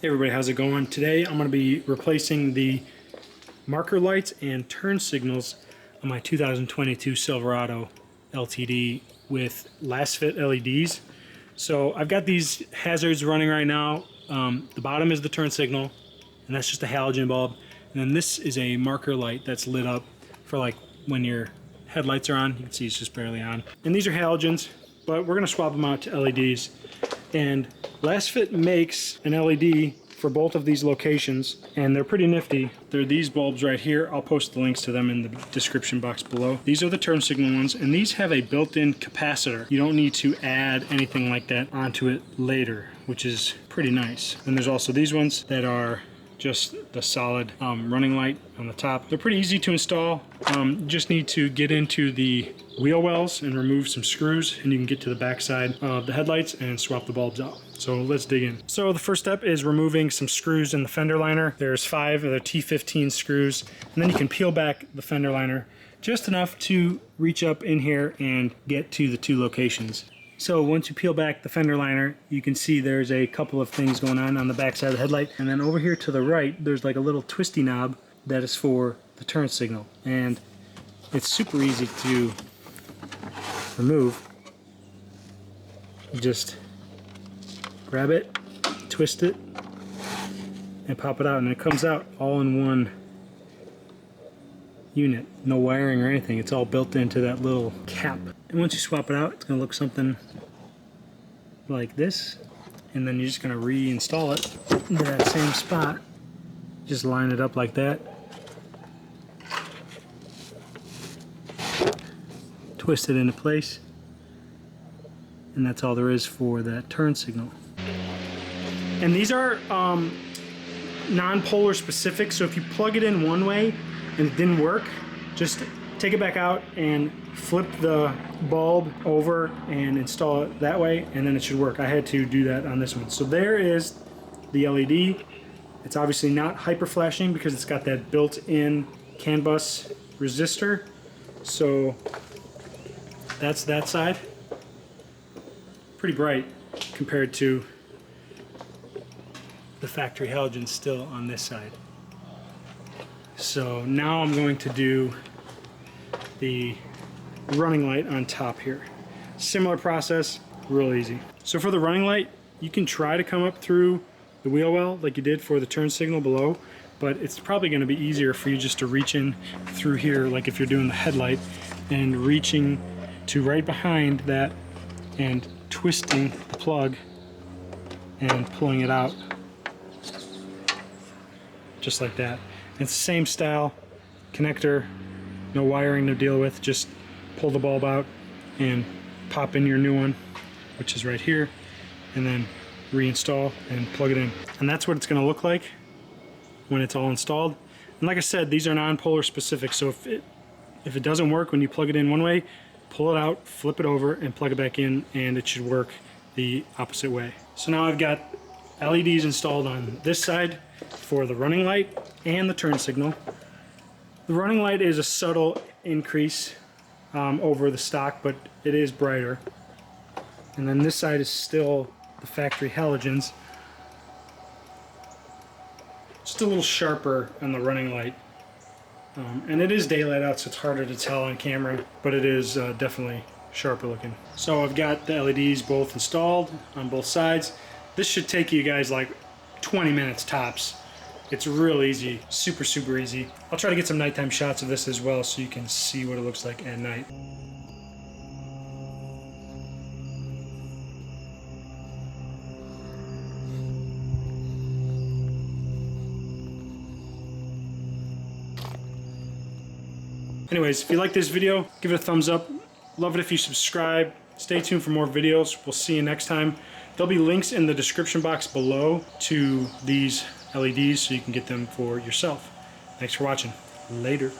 Hey everybody, how's it going? Today I'm going to be replacing the marker lights and turn signals on my 2022 Silverado LTD with Lasfit LEDs. So I've got these hazards running right now. The bottom is the turn signal, and that's just a halogen bulb. And then this is a marker light that's lit up for like when your headlights are on. You can see it's just barely on. And these are halogens, but we're going to swap them out to LEDs. And Lasfit makes an LED for both of these locations, and they're pretty nifty. They're these bulbs right here. I'll post the links to them in the description box below. These are the turn signal ones, and these have a built-in capacitor. You don't need to add anything like that onto it later, which is pretty nice. And there's also these ones that are just the solid running light on the top. They're pretty easy to install. Just need to get into the wheel wells and remove some screws, and you can get to the back side of the headlights and swap the bulbs out. So let's dig in. So the first step is removing some screws in the fender liner. There's 5 of the T15 screws, and then you can peel back the fender liner just enough to reach up in here and get to the 2 locations. So once you peel back the fender liner, you can see there's a couple of things going on the back side of the headlight. And then over here to the right, there's like a little twisty knob that is for the turn signal. And it's super easy to remove. You just grab it, twist it, and pop it out. And it comes out all in one unit. No wiring or anything. It's all built into that little cap. And once you swap it out, it's going to look something like this. And then you're just going to reinstall it into that same spot. Just line it up like that. Twist it into place. And that's all there is for that turn signal. And these are non-polar specific, so if you plug it in one way and it didn't work, just take it back out and flip the bulb over and install it that way, and then it should work. I had to do that on this one. So there is the LED. It's obviously not hyper flashing because it's got that built-in CAN bus resistor. So that's that side. Pretty bright compared to the factory halogen still on this side. So now I'm going to do the running light on top here. Similar process, real easy. So for the running light, you can try to come up through the wheel well like you did for the turn signal below, but it's probably going to be easier for you just to reach in through here, like if you're doing the headlight, and reaching to right behind that and twisting the plug and pulling it out just like that. It's the same style connector, no wiring to deal with. Just pull the bulb out and pop in your new one, which is right here, and then reinstall and plug it in. And that's what it's going to look like when it's all installed. And like I said, these are non-polar specific, so if it doesn't work when you plug it in one way, pull it out, flip it over, and plug it back in, and it should work the opposite way. So now I've got LEDs installed on this side for the running light and the turn signal. The running light is a subtle increase over the stock, but it is brighter. And then this side is still the factory halogens. Just a little sharper on the running light. And it is daylight out, so it's harder to tell on camera, but it is definitely sharper looking. So I've got the LEDs both installed on both sides. This should take you guys like 20 minutes tops. It's real easy, super easy. I'll try to get some nighttime shots of this as well so you can see what it looks like at night. Anyways, if you like this video, give it a thumbs up. Love it if you subscribe. Stay tuned for more videos. We'll see you next time. There'll be links in the description box below to these LEDs so you can get them for yourself. Thanks for watching. Later.